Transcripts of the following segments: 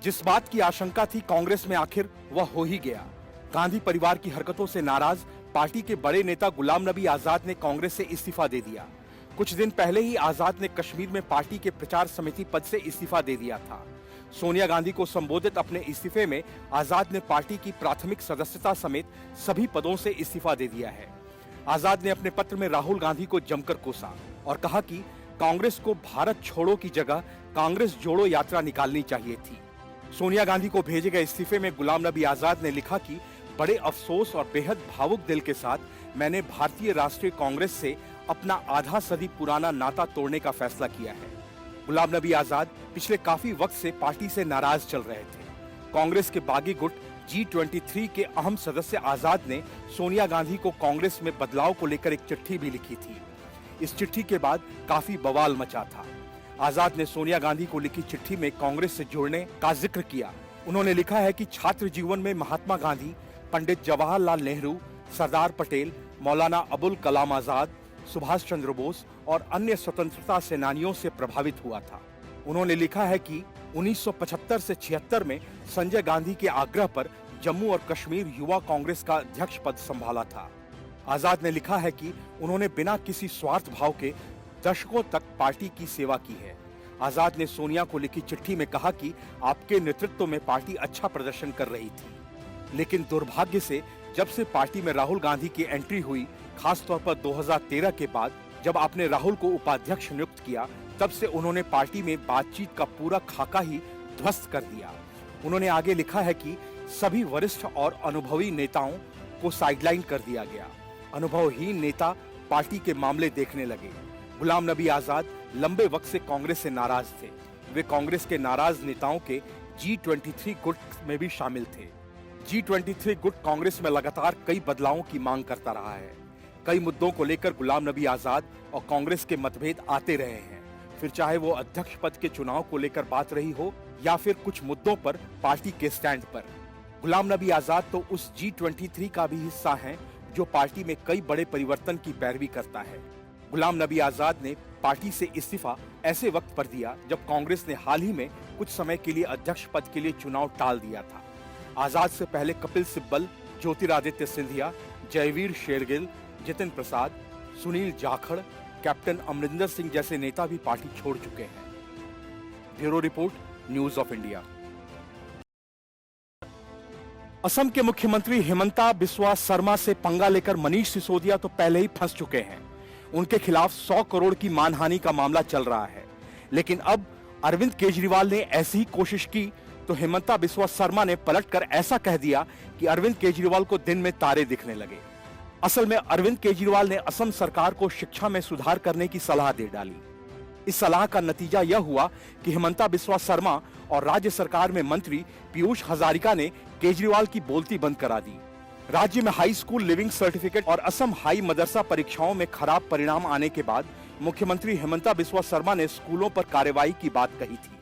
जिस बात की आशंका थी कांग्रेस में आखिर वह हो ही गया। गांधी परिवार की हरकतों से नाराज पार्टी के बड़े नेता गुलाम नबी आजाद ने कांग्रेस से इस्तीफा दे दिया। कुछ दिन पहले ही आजाद ने कश्मीर में पार्टी के प्रचार समिति पद से इस्तीफा दे दिया था। सोनिया गांधी को संबोधित अपने इस्तीफे में आजाद ने पार्टी की प्राथमिक सदस्यता समेत सभी पदों से इस्तीफा दे दिया है। आजाद ने अपने पत्र में राहुल गांधी को जमकर कोसा और कहा कि कांग्रेस को भारत छोड़ो की जगह कांग्रेस जोड़ो यात्रा निकालनी चाहिए थी। सोनिया गांधी को भेजे गए इस्तीफे में गुलाम नबी आजाद ने लिखा कि बड़े अफसोस और बेहद भावुक दिल के साथ मैंने भारतीय राष्ट्रीय कांग्रेस से अपना आधा सदी पुराना नाता तोड़ने का फैसला किया है। गुलाम नबी आजाद पिछले काफी वक्त से पार्टी से नाराज चल रहे थे। कांग्रेस के बागी गुट G23 के अहम सदस्य आजाद ने सोनिया गांधी को कांग्रेस में बदलाव को लेकर एक चिट्ठी भी लिखी थी। इस चिट्ठी के बाद काफी बवाल मचा था। आजाद ने सोनिया गांधी को लिखी चिट्ठी में कांग्रेस से जुड़ने का जिक्र किया। उन्होंने लिखा है कि छात्र जीवन में महात्मा गांधी, पंडित जवाहरलाल नेहरू, सरदार पटेल, मौलाना अबुल कलाम आजाद, सुभाष चंद्र बोस और अन्य स्वतंत्रता सेनानियों से प्रभावित हुआ था। उन्होंने लिखा है कि 1975 से 76 में संजय गांधी के आग्रह पर जम्मू और कश्मीर युवा कांग्रेस का अध्यक्ष पद संभाला था। आजाद ने लिखा है कि उन्होंने बिना किसी स्वार्थ भाव के दशकों तक पार्टी की सेवा की है। आजाद ने सोनिया को लिखी चिट्ठी में कहा कि आपके नेतृत्व में पार्टी अच्छा प्रदर्शन कर रही थी, लेकिन दुर्भाग्य से जब से पार्टी में राहुल गांधी की एंट्री हुई, खासतौर पर 2013 के बाद जब आपने राहुल को उपाध्यक्ष नियुक्त किया, तब से उन्होंने पार्टी में बातचीत का पूरा खाका ही ध्वस्त कर दिया। उन्होंने आगे लिखा है कि सभी वरिष्ठ और अनुभवी नेताओं को साइडलाइन कर दिया गया। अनुभवहीन नेता पार्टी के मामले देखने लगे। गुलाम नबी आजाद लंबे वक्त से कांग्रेस से नाराज थे। वे कांग्रेस के नाराज नेताओं के G23 गुट में भी शामिल थे। G23 गुट कांग्रेस में लगातार कई बदलावों की मांग करता रहा है। कई मुद्दों को लेकर गुलाम नबी आजाद और कांग्रेस के मतभेद आते रहे हैं, फिर चाहे वो अध्यक्ष पद के चुनाव को लेकर बात रही हो या फिर कुछ मुद्दों पर पार्टी के स्टैंड पर। गुलाम नबी आजाद तो उस G23 का भी हिस्सा हैं जो पार्टी में कई बड़े परिवर्तन की पैरवी करता है। गुलाम नबी आजाद ने पार्टी से इस्तीफा ऐसे वक्त पर दिया जब कांग्रेस ने हाल ही में कुछ समय के लिए अध्यक्ष पद के लिए चुनाव टाल दिया था। आजाद से पहले कपिल सिब्बल, ज्योतिरादित्य सिंधिया, जयवीर शेरगिल, जितिन प्रसाद, सुनील जाखड़, कैप्टन अमरिंदर सिंह जैसे नेता भी पार्टी छोड़ चुके हैं। Bureau report, news of India. Assam के मुख्यमंत्री हिमंता बिस्वा शर्मा से पंगा लेकर मनीष सिसोदिया तो पहले ही फंस चुके हैं। उनके खिलाफ 100 करोड़ की मानहानि का मामला चल रहा है, लेकिन अब अरविंद केजरीवाल ने ऐसी ही कोशिश की तो हिमंता बिस्वा शर्मा ने पलटकर ऐसा कह दिया कि अरविंद केजरीवाल को दिन में तारे दिखने लगे। असल में अरविंद केजरीवाल ने असम सरकार को शिक्षा में सुधार करने की सलाह दे डाली। इस सलाह का नतीजा यह हुआ कि हिमंता बिस्वा शर्मा और राज्य सरकार में मंत्री पीयूष हजारिका ने केजरीवाल की बोलती बंद करा दी। राज्य में हाई स्कूल लिविंग सर्टिफिकेट और असम हाई मदरसा परीक्षाओं में खराब परिणाम आने के बाद मुख्यमंत्री हिमंता बिस्वा शर्मा ने स्कूलों पर कार्रवाई की बात कही थी।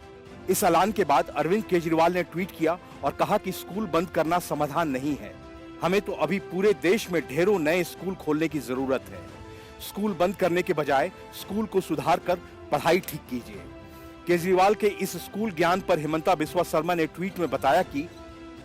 इस ऐलान के बाद अरविंद केजरीवाल ने ट्वीट किया और कहा कि स्कूल बंद करना समाधान नहीं है, हमें तो अभी पूरे देश में ढेरों नए स्कूल खोलने की जरूरत है। स्कूल बंद करने के बजाय स्कूल को सुधार कर पढ़ाई ठीक कीजिए। केजरीवाल के इस स्कूल ज्ञान पर हिमंता बिस्वा शर्मा ने ट्वीट में बताया कि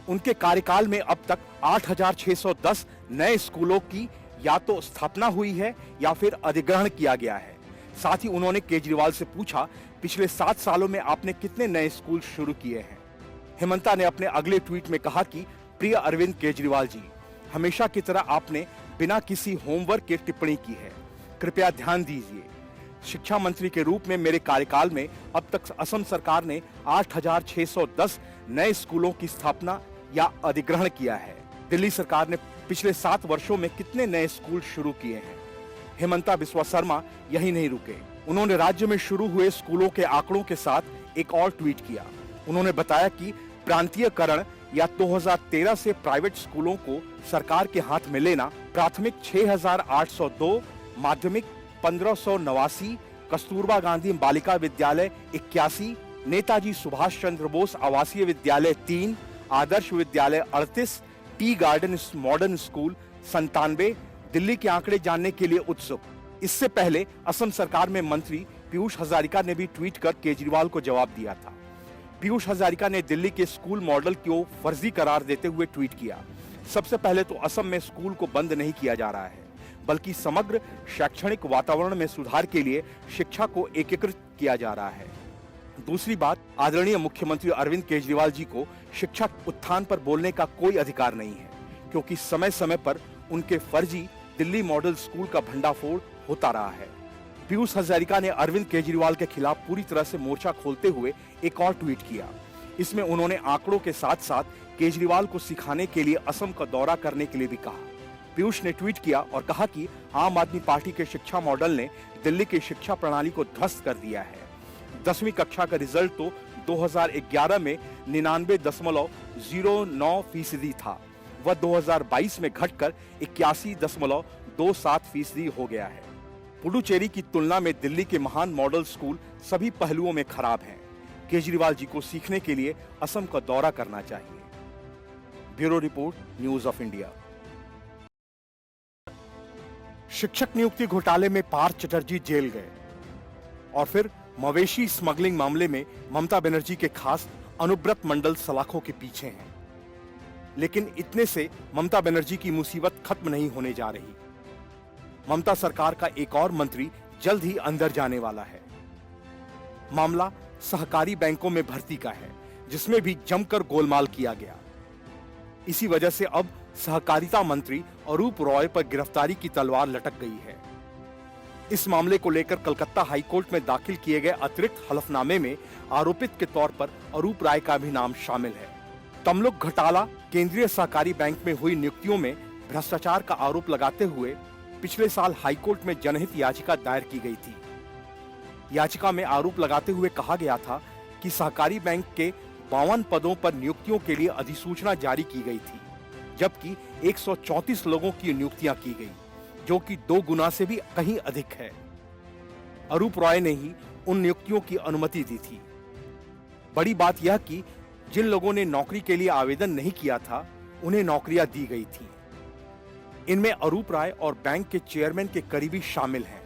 उनके कार्यकाल में अब तक 8,610 नए स्कूलों की या तो स्थापना हुई है या फिर अधिग्रहण किया गया है। साथ ही उन्होंने केजरीवाल से पूछा, पिछले 7 सालों में आपने कितने नए स्कूल शुरू किए हैं। हिमंता ने अपने अगले ट्वीट में कहा कि प्रिय अरविंद केजरीवाल जी, हमेशा की तरह आपने बिना किसी होमवर्क के टिप्पणी की है, कृपया ध्यान दीजिए। शिक्षा मंत्री के रूप में मेरे कार्यकाल में अब तक असम सरकार ने 8,610 नए स्कूलों की स्थापना या अधिग्रहण किया है। दिल्ली सरकार ने पिछले 7 वर्षों में कितने नए स्कूल शुरू किए हैं। हिमंता बिस्वा शर्मा यही नहीं रुके, उन्होंने राज्य में शुरू हुए स्कूलों के आंकड़ों के साथ एक और ट्वीट किया। उन्होंने बताया कि प्रांतीयकरण या 2013 से प्राइवेट स्कूलों को सरकार के हाथ में लेना, प्राथमिक 6,802, माध्यमिक 1,589, कस्तूरबा गांधी बालिका विद्यालय 81, नेताजी सुभाष चंद्र बोस आवासीय विद्यालय 3, Adarsh Vidyalaya 38, tea garden modern school 97, Delhi के आंकड़े जानने के लिए उत्सुक। इससे पहले असम सरकार में मंत्री पीयूष हजारिका ने भी ट्वीट कर केजरीवाल को जवाब दिया था। पीयूष हजारिका ने दिल्ली के स्कूल मॉडल को फर्जी करार देते हुए ट्वीट किया, सबसे पहले तो असम में स्कूल को बंद नहीं किया जा रहा है, बल्कि समग्र शैक्षणिक वातावरण में सुधार के लिए शिक्षा को एकीकृत किया जा रहा है। दूसरी बात, आदरणीय मुख्यमंत्री अरविंद केजरीवाल जी को शिक्षा उत्थान पर बोलने का कोई अधिकार नहीं है, क्योंकि समय समय पर उनके फर्जी दिल्ली मॉडल स्कूल का भंडाफोड़ होता रहा है। पीयूष हजारिका ने अरविंद केजरीवाल के खिलाफ पूरी तरह से मोर्चा खोलते हुए एक और ट्वीट किया। इसमें उन्होंने आंकड़ों के साथ साथ केजरीवाल को सिखाने के लिए असम का दौरा करने के लिए भी कहा। पीयूष ने ट्वीट किया और कहा कि आम आदमी पार्टी के शिक्षा मॉडल ने दिल्ली की शिक्षा प्रणाली को ध्वस्त कर दिया है। 10वीं कक्षा का रिजल्ट तो 2011 में 99.09% था, वह 2022 में घटकर 81.27% हो गया है। पुडुचेरी की तुलना में दिल्ली के महान मॉडल स्कूल सभी पहलुओं में खराब हैं। केजरीवाल जी को सीखने के लिए असम का दौरा करना चाहिए। Bureau report, news of India. शिक्षक नियुक्ति घोटाले में पार्थ चटर्जी जेल गए और फिर मवेशी स्मगलिंग मामले में ममता बनर्जी के खास अनुब्रत मंडल सलाखों के पीछे हैं। लेकिन इतने से ममता बनर्जी की मुसीबत खत्म नहीं होने जा रही। ममता सरकार का एक और मंत्री जल्द ही अंदर जाने वाला है। मामला सहकारी बैंकों में भर्ती का है, जिसमें भी जमकर गोलमाल किया गया। इसी वजह से अब सहकारिता मंत्री अरूप रॉय पर गिरफ्तारी की तलवार लटक गई है। इस मामले को लेकर कलकत्ता हाईकोर्ट में दाखिल किए गए अतिरिक्त हलफनामे में आरोपित के तौर पर अरूप राय का भी नाम शामिल है। तमलुक घोटाला केंद्रीय सहकारी बैंक में हुई नियुक्तियों में भ्रष्टाचार का आरोप लगाते हुए पिछले साल हाईकोर्ट में जनहित याचिका दायर की गई थी। याचिका में आरोप लगाते हुए कहा गया था कि सहकारी बैंक के 52 पदों पर नियुक्तियों के लिए अधिसूचना जारी की गई थी, जबकि 134 लोगों की नियुक्तियां की गई, जो कि 2 गुना से भी कहीं अधिक है। अरूप रॉय ने ही उन नियुक्तियों की अनुमति दी थी। बड़ी बात यह कि जिन लोगों ने नौकरी के लिए आवेदन नहीं किया था, उन्हें नौकरियां दी गई थी। इनमें अरूप राय और बैंक के चेयरमैन के करीबी शामिल हैं।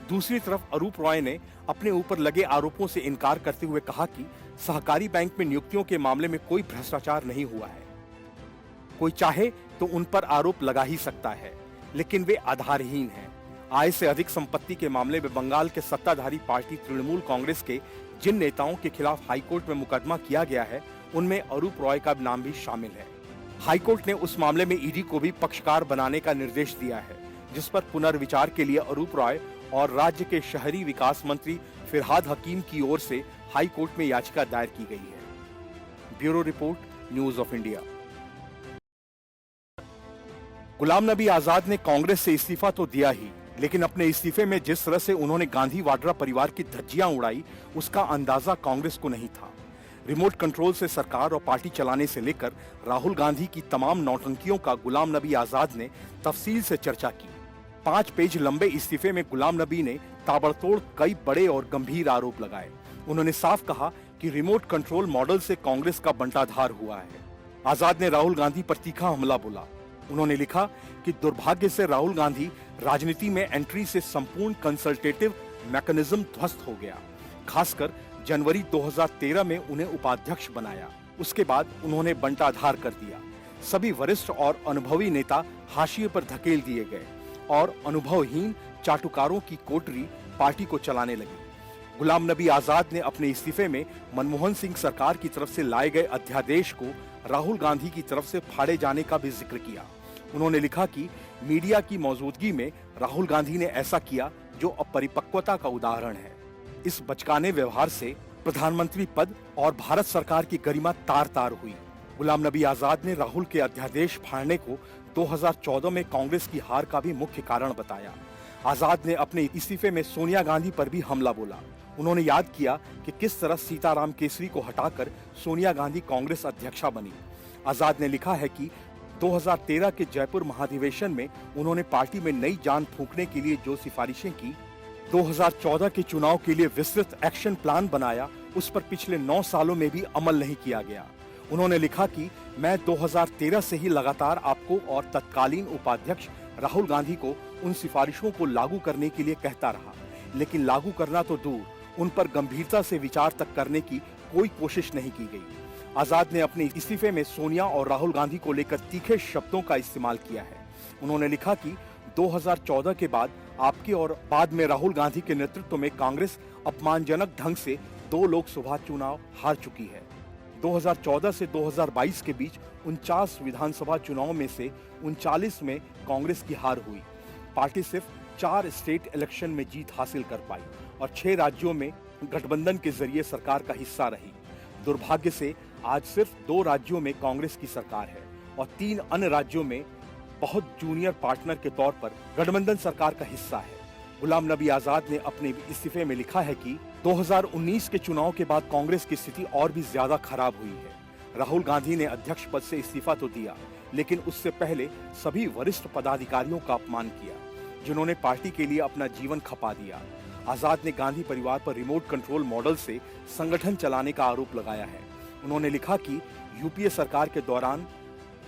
दूसरी तरफ अरूप रॉय ने अपने ऊपर लगे आरोपों से इनकार करते हुए कहा कि सहकारी बैंक में नियुक्तियों के मामले में कोई भ्रष्टाचार नहीं हुआ है। कोई चाहे तो उन पर आरोप लगा ही सकता है, लेकिन वे आधारहीन हैं। आय से अधिक संपत्ति के मामले में बंगाल के सत्ताधारी पार्टी तृणमूल कांग्रेस के जिन नेताओं के खिलाफ हाईकोर्ट में मुकदमा किया गया है, उनमें अरूप रॉय का नाम भी शामिल है। हाईकोर्ट ने उस मामले में ईडी को भी पक्षकार बनाने का निर्देश दिया है, जिस पर पुनर्विचार के लिए अरूप रॉय और राज्य के शहरी विकास मंत्री फिरहाद हकीम की ओर से हाईकोर्ट में याचिका दायर की गई है। Bureau report, news of India. Ghulam Nabi Azad ने कांग्रेस से इस्तीफा तो दिया ही, लेकिन अपने इस्तीफे में जिस तरह से उन्होंने गांधी वाड्रा परिवार की धज्जियां उड़ाई, उसका अंदाजा कांग्रेस को नहीं था। रिमोट कंट्रोल से सरकार और पार्टी चलाने से लेकर राहुल गांधी की तमाम नौटंकियों का गुलाम नबी आजाद ने तफसील से चर्चा की। 5 पेज लंबे इस्तीफे में गुलाम नबी ने ताबड़तोड़ कई बड़े और गंभीर आरोप लगाए। उन्होंने साफ कहा कि रिमोट कंट्रोल मॉडल से कांग्रेस का बंटाधार हुआ है। आजाद ने राहुल गांधी पर तीखा हमला बोला। उन्होंने लिखा कि दुर्भाग्य से राहुल गांधी राजनीति में एंट्री से संपूर्ण कंसल्टेटिव मैकेनिज्म ध्वस्त हो गया। खासकर जनवरी 2013 में उन्हें उपाध्यक्ष बनाया। उसके बाद उन्होंने बंटाधार कर दिया। सभी वरिष्ठ और अनुभवी नेता हाशिए पर धकेल दिए गए और अनुभवहीन चाटुकारों की कोटरी पार्टी को चलाने लगी। गुलाम नबी आजाद ने अपने इस्तीफे में मनमोहन सिंह सरकार की तरफ से लाए गए अध्यादेश को राहुल गांधी की तरफ से फाड़े जाने का भी जिक्र किया। उन्होंने लिखा कि मीडिया की मौजूदगी में राहुल गांधी ने ऐसा किया जो अपरिपक्वता का उदाहरण है। इस बचकाने व्यवहार से प्रधानमंत्री पद और भारत सरकार की गरिमा तार तार हुई। गुलाम नबी आजाद ने राहुल के अध्यादेश फाड़ने को 2014 में कांग्रेस की हार का भी मुख्य कारण बताया। आजाद ने अपने इस्तीफे में सोनिया गांधी पर भी हमला बोला। उन्होंने याद किया कि किस तरह सीताराम केसरी को हटाकर सोनिया गांधी कांग्रेस अध्यक्षा बनी। आजाद ने लिखा है कि 2013 के जयपुर महाधिवेशन में उन्होंने पार्टी में नई जान फूंकने के लिए जो सिफारिशें की, 2014 के चुनाव के लिए विस्तृत एक्शन प्लान बनाया, उस पर पिछले 9 सालों में भी अमल नहीं किया गया। उन्होंने लिखा कि मैं 2013 से ही लगातार आपको और तत्कालीन उपाध्यक्ष राहुल गांधी को उन सिफारिशों को लागू करने के लिए कहता रहा, लेकिन लागू करना तो दूर, उन पर गंभीरता से विचार तक करने की कोई कोशिश नहीं की गई। आजाद ने अपने इस्तीफे में सोनिया और राहुल गांधी को लेकर तीखे शब्दों का इस्तेमाल किया है। उन्होंने लिखा कि 2014 के बाद आपके और बाद में राहुल गांधी के नेतृत्व में कांग्रेस अपमानजनक ढंग से 2 लोकसभा चुनाव हार चुकी है। 2014 से 2022 के बीच 49 विधानसभा चुनाव में से 39 में कांग्रेस की हार हुई। पार्टी सिर्फ 4 स्टेट इलेक्शन में जीत हासिल कर पाई और 6 राज्यों में गठबंधन के जरिए सरकार का हिस्सा रही। दुर्भाग्य से आज सिर्फ 2 राज्यों में कांग्रेस की सरकार है और 3 अन्य राज्यों में बहुत जूनियर पार्टनर के तौर पर गठबंधन सरकार का हिस्सा है। गुलाम नबी आजाद ने अपने इस्तीफे में लिखा है कि 2019 के चुनाव के बाद कांग्रेस की स्थिति और भी ज्यादा खराब हुई है। राहुल गांधी ने अध्यक्ष पद से इस्तीफा तो दिया, लेकिन उससे पहले सभी वरिष्ठ पदाधिकारियों का अपमान किया, जिन्होंने पार्टी के लिए अपना जीवन खपा दिया। आजाद ने गांधी परिवार पर रिमोट कंट्रोल मॉडल से संगठन चलाने का आरोप लगाया है। उन्होंने लिखा कि यूपीए सरकार के दौरान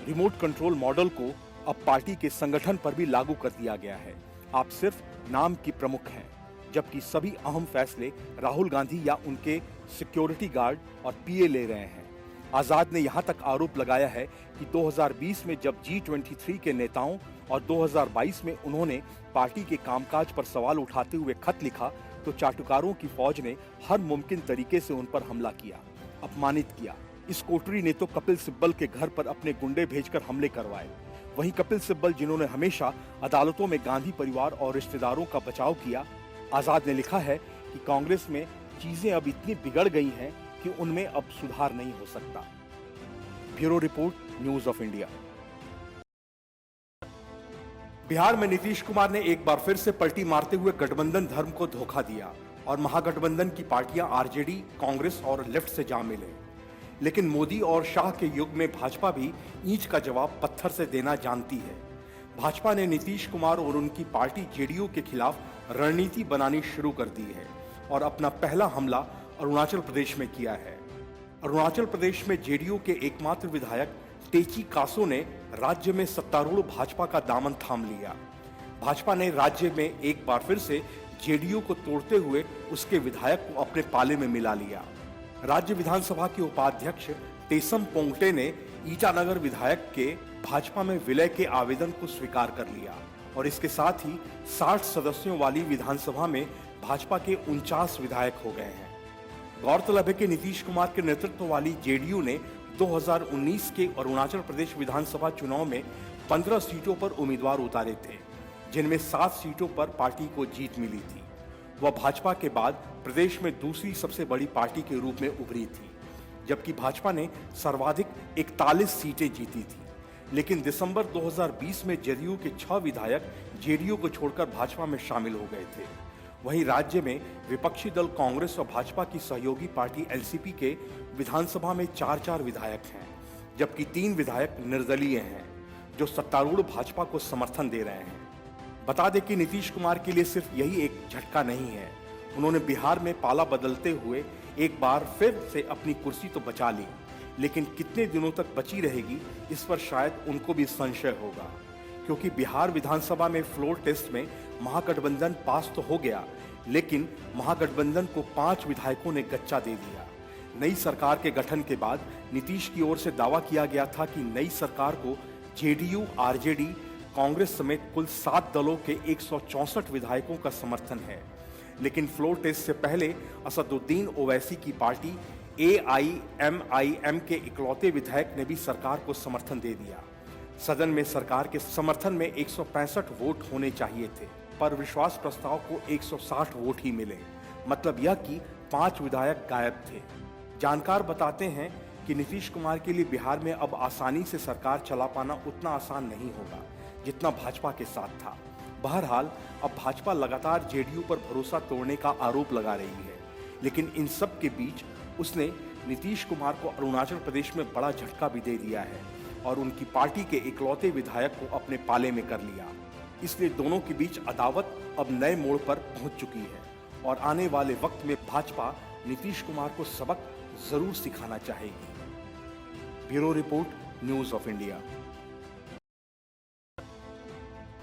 रिमोट कंट्रोल मॉडल को अब पार्टी के संगठन पर भी लागू कर दिया गया है। आप सिर्फ नाम की प्रमुख हैं, जबकि सभी अहम फैसले राहुल गांधी या उनके सिक्योरिटी गार्ड और पीए ले रहे हैं। आजाद ने यहां तक आरोप लगाया है कि 2020 में जब G23 के नेताओं और 2022 में उन्होंने पार्टी के कामकाज पर सवाल उठाते हुए खत लिखा, तो चाटुकारों की फौज ने हर मुमकिन तरीके से उन पर हमला किया, अपमानित किया। इस कोटरी ने तो कपिल सिब्बल के घर पर अपने गुंडे भेजकर हमले करवाए। वहीं कपिल सिब्बल, जिन्होंने हमेशा अदालतों में गांधी परिवार और रिश्तेदारों का बचाव किया। आजाद ने लिखा है कि कांग्रेस में चीजें अब इतनी बिगड़ गई हैं कि उनमें अब सुधार नहीं हो सकता। Bureau report, news of India. Bihar में नीतीश कुमार ने एक बार फिर से पलटी मारते हुए गठबंधन धर्म को धोखा दिया और महागठबंधन की पार्टियां आरजेडी, कांग्रेस और लेफ्ट से जा मिले। लेकिन मोदी और शाह के युग में भाजपा भी ईंट का जवाब पत्थर से देना जानती है। भाजपा ने नीतीश कुमार और उनकी पार्टी जेडीयू के खिलाफ रणनीति बनानी शुरू कर दी है और अपना पहला हमला अरुणाचल प्रदेश में किया है। अरुणाचल प्रदेश में जेडीयू के एकमात्र विधायक तेची कासो ने राज्य में सत्तारूढ़ भाजपा का दामन थाम लिया। भाजपा ने राज्य में एक बार फिर से जेडीयू को तोड़ते हुए उसके विधायक को अपने पाले में मिला लिया। राज्य विधानसभा के उपाध्यक्ष तेसम पोंगटे ने ईटानगर विधायक के भाजपा में विलय के आवेदन को स्वीकार कर लिया और इसके साथ ही 60 सदस्यों वाली विधानसभा में भाजपा के 49 विधायक हो गए हैं। गौरतलब है कि नीतीश कुमार के नेतृत्व वाली जेडीयू ने 2019 के अरुणाचल प्रदेश विधानसभा चुनाव में 15 सीटों पर उम्मीदवार उतारे थे, जिनमें 7 सीटों पर पार्टी को जीत मिली थी। वह भाजपा के बाद प्रदेश में दूसरी सबसे बड़ी पार्टी के रूप में उभरी थी, जबकि भाजपा ने सर्वाधिक 41 सीटें जीती थी। लेकिन दिसंबर 2020 में जदयू के 6 विधायक जेडीयू को छोड़कर भाजपा में शामिल हो गए थे। वहीं राज्य में विपक्षी दल कांग्रेस और भाजपा की सहयोगी पार्टी एलसीपी के विधानसभा में 4-4 विधायक हैं, जबकि 3 विधायक निर्दलीय हैं, जो सत्तारूढ़ भाजपा को समर्थन दे रहे हैं। बता दें कि नीतीश कुमार के लिए सिर्फ यही एक झटका नहीं है। उन्होंने बिहार में पाला बदलते हुए एक बार फिर से अपनी कुर्सी तो बचा ली, लेकिन कितने दिनों तक बची रहेगी, इस पर शायद उनको भी संशय होगा, क्योंकि बिहार विधानसभा में फ्लोर टेस्ट में महागठबंधन पास तो हो गया, लेकिन महागठबंधन को 5 विधायकों ने गच्चा दे दिया। नई सरकार के गठन के बाद नीतीश की ओर से दावा किया गया था कि नई सरकार को जेडीयू, आरजेडी, कांग्रेस समेत कुल 7 दलों के 164 विधायकों का समर्थन है। लेकिन फ्लोर टेस्ट से पहले असदुद्दीन ओवैसी की पार्टी AIMIM के इकलौते विधायक ने भी सरकार को समर्थन दे दिया। सदन में सरकार के समर्थन में 165 वोट होने चाहिए थे, पर विश्वास प्रस्ताव को 160 वोट ही मिले। मतलब यह कि 5 विधायक गायब थे। जानकार बताते हैं कि नीतीश कुमार के लिए बिहार में अब आसानी से सरकार चला पाना उतना आसान नहीं होगा जितना भाजपा के साथ था। बहरहाल अब भाजपा लगातार जेडीयू पर भरोसा तोड़ने का आरोप लगा रही है, लेकिन इन सब के बीच उसने नीतीश कुमार को अरुणाचल प्रदेश में बड़ा झटका भी दे दिया है और उनकी पार्टी के इकलौते विधायक को अपने पाले में कर लिया। इसलिए दोनों के बीच अदावत अब नए मोड़ पर पहुंच चुकी है और आने वाले वक्त में भाजपा नीतीश कुमार को सबक जरूर सिखाना चाहेगी। Bureau report, news of India.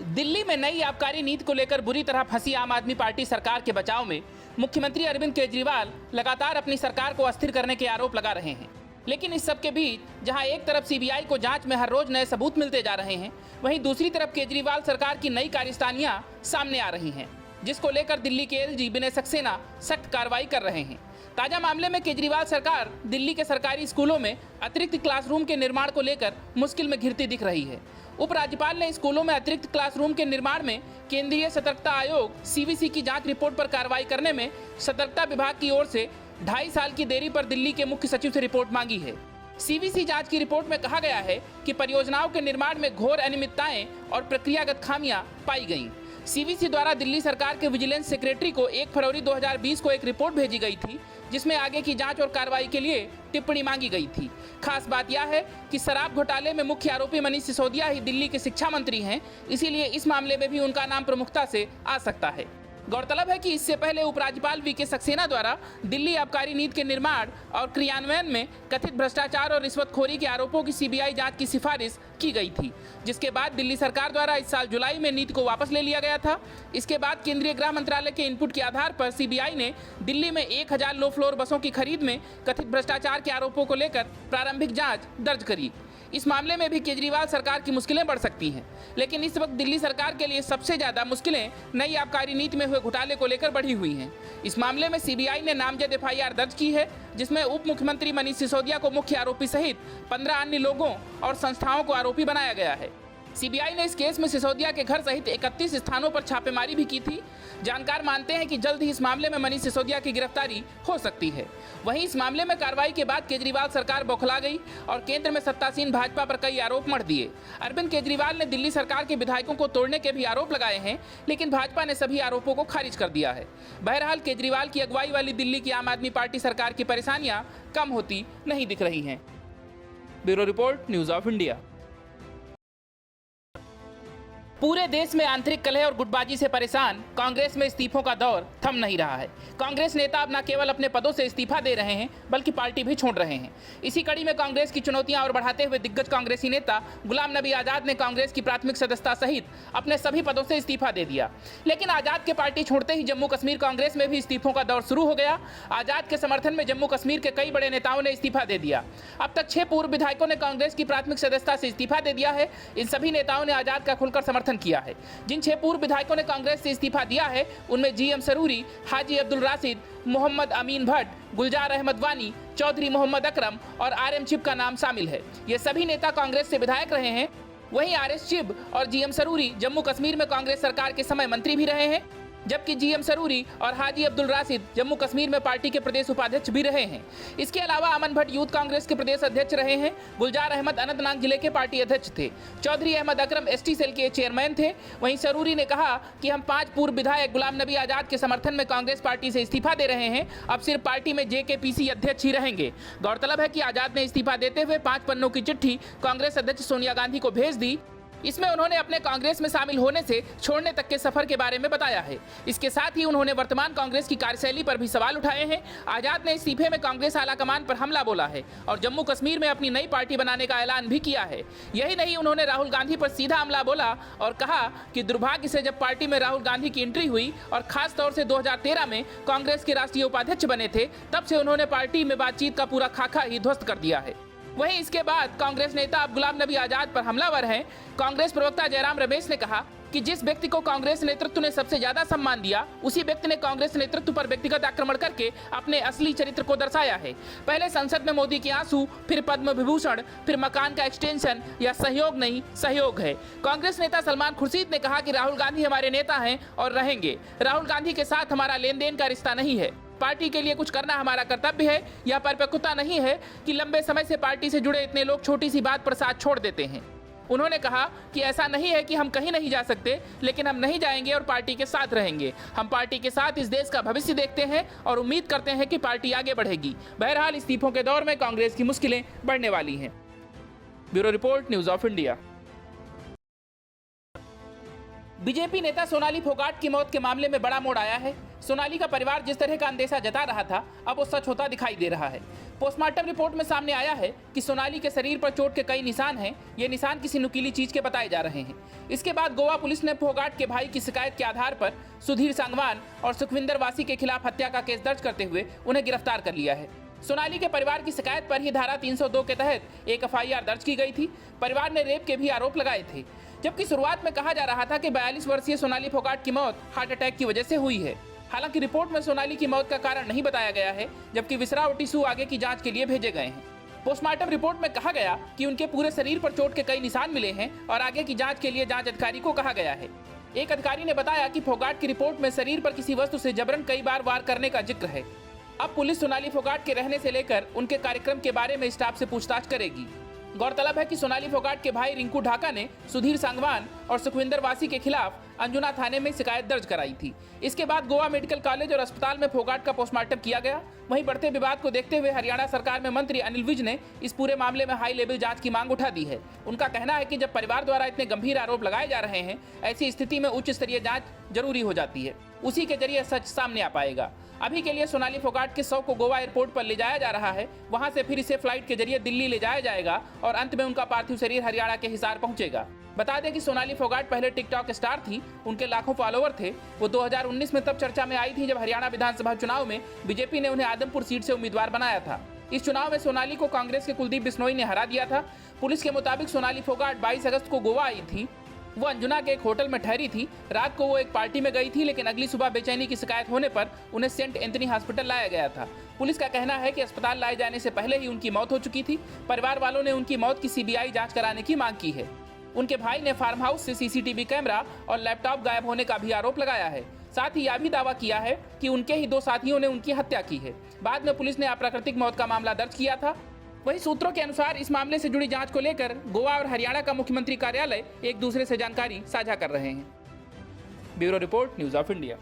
Delhi में नई आबकारी नीति को लेकर बुरी तरह फंसी आम आदमी पार्टी सरकार के बचाव में मुख्यमंत्री अरविंद केजरीवाल लगातार अपनी सरकार को अस्थिर करने के आरोप लगा रहे हैं। लेकिन इस सब के बीच जहां एक तरफ सीबीआई को जांच में हर रोज नए सबूत मिलते जा रहे हैं, वहीं दूसरी तरफ केजरीवाल सरकार की नई कार्यस्तानियां सामने आ रही हैं, जिसको लेकर दिल्ली के एलजी विनय सक्सेना सख्त कार्रवाई कर रहे हैं। ताजा मामले में केजरीवाल सरकार दिल्ली के सरकारी स्कूलों में अतिरिक्त क्लासरूम के निर्माण को लेकर मुश्किल में घिरती दिख रही है। उपराज्यपाल ने स्कूलों में अतिरिक्त क्लासरूम के निर्माण में केंद्रीय सतर्कता आयोग सीवीसी की जांच रिपोर्ट पर कार्रवाई करने में सतर्कता विभाग की ओर से 2.5 साल की देरी पर दिल्ली के मुख्य सचिव से रिपोर्ट मांगी है। सीवीसी जांच की रिपोर्ट में कहा गया है कि परियोजनाओं के निर्माण में घोर अनियमितताएं और प्रक्रियागत खामियां पाई गईं। सीवीसी द्वारा दिल्ली सरकार के विजिलेंस सेक्रेटरी को 1 फरवरी 2020 को एक रिपोर्ट भेजी गई थी, जिसमें आगे की जांच और कार्रवाई के लिए टिप्पणी मांगी गई थी। खास बात यह है कि शराब घोटाले में मुख्य आरोपी मनीष सिसोदिया ही दिल्ली के शिक्षा मंत्री हैं, इसीलिए इस मामले में भी उनका नाम प्रमुखता से आ सकता है। गौरतलब है कि इससे पहले उपराज्यपाल वीके सक्सेना द्वारा दिल्ली आबकारी नीति के निर्माण और क्रियान्वयन में कथित भ्रष्टाचार और रिश्वतखोरी के आरोपों की सीबीआई जांच की सिफारिश की गई थी, जिसके बाद दिल्ली सरकार द्वारा इस साल जुलाई में नीति को वापस ले लिया गया था। इसके बाद केंद्रीय गृह मंत्रालय के इनपुट के आधार पर सीबीआई ने दिल्ली में 1000 लो फ्लोर बसों की खरीद में कथित भ्रष्टाचार के आरोपों को लेकर प्रारंभिक जाँच दर्ज करी। इस मामले में भी केजरीवाल सरकार की मुश्किलें बढ़ सकती हैं, लेकिन इस वक्त दिल्ली सरकार के लिए सबसे ज्यादा मुश्किलें नई आबकारी नीति में हुए घोटाले को लेकर बढ़ी हुई हैं। इस मामले में सीबीआई ने नामजद एफआईआर दर्ज की है, जिसमें उप मुख्यमंत्री मनीष सिसोदिया को मुख्य आरोपी सहित 15 अन्य लोगों और संस्थाओं को आरोपी बनाया गया है। सीबीआई ने इस केस में सिसोदिया के घर सहित 31 स्थानों पर छापेमारी भी की थी। जानकार मानते हैं कि जल्द ही इस मामले में मनीष सिसोदिया की गिरफ्तारी हो सकती है। वहीं इस मामले में कार्रवाई के बाद केजरीवाल सरकार बौखला गई और केंद्र में सत्तासीन भाजपा पर कई आरोप मढ़ दिए। अरविंद केजरीवाल ने दिल्ली सरकार के विधायकों को तोड़ने के भी आरोप लगाए हैं, लेकिन भाजपा ने सभी आरोपों को खारिज कर दिया है। बहरहाल केजरीवाल की अगुवाई वाली दिल्ली की आम आदमी पार्टी सरकार की परेशानियां कम होती नहीं दिख रही हैं। Bureau report, news of India. पूरे देश में आंतरिक कलह और गुटबाजी से परेशान कांग्रेस में इस्तीफों का दौर थम नहीं रहा है। कांग्रेस नेता अब न केवल अपने पदों से इस्तीफा दे रहे हैं, बल्कि पार्टी भी छोड़ रहे हैं। इसी कड़ी में कांग्रेस की चुनौतियां और बढ़ाते हुए दिग्गज कांग्रेसी नेता गुलाम नबी आजाद ने कांग्रेस की प्राथमिक सदस्यता सहित अपने सभी पदों से इस्तीफा दे दिया। लेकिन आजाद के पार्टी छोड़ते ही जम्मू कश्मीर कांग्रेस में भी इस्तीफों का दौर शुरू हो गया। आजाद के समर्थन में जम्मू कश्मीर के कई बड़े नेताओं ने इस्तीफा दे दिया। अब तक 6 पूर्व विधायकों ने कांग्रेस की प्राथमिक सदस्यता से इस्तीफा दे दिया है। इन सभी नेताओं ने आजाद का खुलकर समर्थन किया है। जिन 6 पूर्व विधायकों ने कांग्रेस से इस्तीफा दिया है, उनमें जीएम सरूरी, हाजी अब्दुल राशिद, मोहम्मद अमीन भट्ट, गुलजार अहमद वानी, चौधरी मोहम्मद अकरम और आरएम चिब का नाम शामिल है। ये सभी नेता कांग्रेस से विधायक रहे हैं। वहीं आरएस चिब और जीएम सरूरी जम्मू कश्मीर में कांग्रेस सरकार के समय मंत्री भी रहे हैं, जबकि जीएम सरूरी और हाजी अब्दुल राशिद जम्मू कश्मीर में पार्टी के प्रदेश उपाध्यक्ष भी रहे हैं। इसके अलावा अमन भट्ट यूथ कांग्रेस के प्रदेश अध्यक्ष रहे हैं। गुलजार अहमद अनंतनाग जिले के पार्टी अध्यक्ष थे। चौधरी अहमद अकरम एसटी सेल के चेयरमैन थे। वहीं सरूरी ने कहा कि हम 5 पूर्व विधायक गुलाम नबी आजाद के समर्थन में कांग्रेस पार्टी से इस्तीफा दे रहे हैं, अब सिर्फ पार्टी में जेकेपीसी अध्यक्ष ही रहेंगे। गौरतलब है कि आजाद ने इस्तीफा देते हुए 5 पन्नों की चिट्ठी कांग्रेस अध्यक्ष सोनिया गांधी को भेज दी। इसमें उन्होंने अपने कांग्रेस में शामिल होने से छोड़ने तक के सफर के बारे में बताया है। इसके साथ ही उन्होंने वर्तमान कांग्रेस की कार्यशैली पर भी सवाल उठाए हैं। आजाद ने इस्तीफे में कांग्रेस आलाकमान पर हमला बोला है और जम्मू कश्मीर में अपनी नई पार्टी बनाने का ऐलान भी किया है। यही नहीं, उन्होंने राहुल गांधी पर सीधा हमला बोला और कहा कि दुर्भाग्य से जब पार्टी में राहुल गांधी की एंट्री हुई और खास तौर से 2013 में कांग्रेस के राष्ट्रीय उपाध्यक्ष बने थे, तब से उन्होंने पार्टी में बातचीत का पूरा खाका ही ध्वस्त कर दिया है। वहीं इसके बाद कांग्रेस नेता अब गुलाम नबी आजाद पर हमलावर हैं। कांग्रेस प्रवक्ता जयराम रमेश ने कहा कि जिस व्यक्ति को कांग्रेस नेतृत्व ने सबसे ज्यादा सम्मान दिया, उसी व्यक्ति ने कांग्रेस नेतृत्व पर व्यक्तिगत आक्रमण करके अपने असली चरित्र को दर्शाया है। पहले संसद में मोदी के आंसू, फिर पद्म विभूषण, फिर मकान का एक्सटेंशन। यह सहयोग नहीं, सहयोग है। कांग्रेस नेता सलमान खुर्शीद ने कहा कि राहुल गांधी हमारे नेता हैं और रहेंगे। राहुल गांधी के साथ हमारा लेन देन का रिश्ता नहीं है। पार्टी के लिए कुछ करना हमारा कर्तव्य है। यह परिपक्वता नहीं है कि लंबे समय से पार्टी से जुड़े इतने लोग छोटी सी बात पर साथ छोड़ देते हैं। उन्होंने कहा कि ऐसा नहीं है कि हम कहीं नहीं जा सकते, लेकिन हम नहीं जाएंगे और पार्टी के साथ रहेंगे। हम पार्टी के साथ इस देश का भविष्य देखते हैं और उम्मीद करते हैं कि पार्टी आगे बढ़ेगी। बहरहाल इस्तीफों के दौर में कांग्रेस की मुश्किलें बढ़ने वाली हैं। Bureau report, news of India. BJP नेता सोनाली फोगाट की मौत के मामले में बड़ा मोड़ आया है। सोनाली का परिवार जिस तरह का अंदेशा जता रहा था, अब वो सच होता दिखाई दे रहा है। पोस्टमार्टम रिपोर्ट में सामने आया है कि सोनाली के शरीर पर चोट के कई निशान हैं। ये निशान किसी नुकीली चीज के बताए जा रहे हैं। इसके बाद गोवा पुलिस ने फोगाट के भाई की शिकायत के आधार पर सुधीर सांगवान और सुखविंदर वासी के खिलाफ हत्या का केस दर्ज करते हुए उन्हें गिरफ्तार कर लिया है। सोनाली के परिवार की शिकायत पर ही धारा 302 के तहत एक एफआईआर दर्ज की गई थी। परिवार ने रेप के भी आरोप लगाए थे, जबकि शुरुआत में कहा जा रहा था कि 42 वर्षीय सोनाली फोगाट की मौत हार्ट अटैक की वजह से हुई है। हालांकि रिपोर्ट में सोनाली की मौत का कारण नहीं बताया गया है, जबकि विसरा और टिश्यू आगे की जांच के लिए भेजे गए हैं। पोस्टमार्टम रिपोर्ट में कहा गया कि उनके पूरे शरीर पर चोट के कई निशान मिले हैं और आगे की जांच के लिए जांच अधिकारी को कहा गया है। एक अधिकारी ने बताया कि फोगाट की रिपोर्ट में शरीर पर किसी वस्तु से जबरन कई बार वार करने का जिक्र है। अब पुलिस सोनाली फोगाट के रहने से लेकर उनके कार्यक्रम के बारे में स्टाफ से पूछताछ करेगी। गौरतलब है कि सोनाली फोगाट के भाई रिंकू ढाका ने सुधीर सांगवान और सुखविंदर वासी के खिलाफ अंजुना थाने में शिकायत दर्ज कराई थी। इसके बाद गोवा मेडिकल कॉलेज और अस्पताल में फोगाट का पोस्टमार्टम किया गया। वहीं बढ़ते विवाद को देखते हुए हरियाणा सरकार में मंत्री अनिल विज ने इस पूरे मामले में हाई लेवल जांच की मांग उठा दी है। उनका कहना है कि जब परिवार द्वारा इतने गंभीर आरोप लगाए जा रहे हैं, ऐसी स्थिति में उच्च स्तरीय जांच जरूरी हो जाती है। उसी के जरिए सच सामने आ पाएगा। अभी के लिए सोनाली फोगाट के शव को गोवा एयरपोर्ट पर ले जाया जा रहा है। वहां से फिर इसे फ्लाइट के जरिए दिल्ली ले जाया जाएगा और अंत में उनका पार्थिव शरीर हरियाणा के हिसार पहुंचेगा। बता दें कि सोनाली फोगाट पहले टिकटॉक स्टार थी। उनके लाखों फॉलोवर थे। वो 2019 में तब चर्चा में आई थी जब हरियाणा विधानसभा चुनाव में बीजेपी ने उन्हें आदमपुर सीट से उम्मीदवार बनाया था। इस चुनाव में सोनाली को कांग्रेस के कुलदीप बिश्नोई ने हरा दिया था। पुलिस के मुताबिक सोनाली फोगाट 22 अगस्त को गोवा आई थी। वो अंजुना के एक होटल में ठहरी थी। रात को वो एक पार्टी में गई थी, लेकिन अगली सुबह बेचैनी की शिकायत होने पर उन्हें सेंट एंथनी हॉस्पिटल लाया गया था। पुलिस का कहना है कि अस्पताल लाए जाने से पहले ही उनकी मौत हो चुकी थी। परिवार वालों ने उनकी मौत की सीबीआई जांच कराने की मांग की है। उनके भाई ने फार्म हाउस से सीसीटीवी कैमरा और लैपटॉप गायब होने का भी आरोप लगाया है। साथ ही यह भी दावा किया है कि उनके ही 2 साथियों ने उनकी हत्या की है। बाद में पुलिस ने अप्राकृतिक मौत का मामला दर्ज किया था। वहीं सूत्रों के अनुसार इस मामले से जुड़ी जांच को लेकर गोवा और हरियाणा का मुख्यमंत्री कार्यालय एक दूसरे से जानकारी साझा कर रहे हैं। Bureau report, news of India.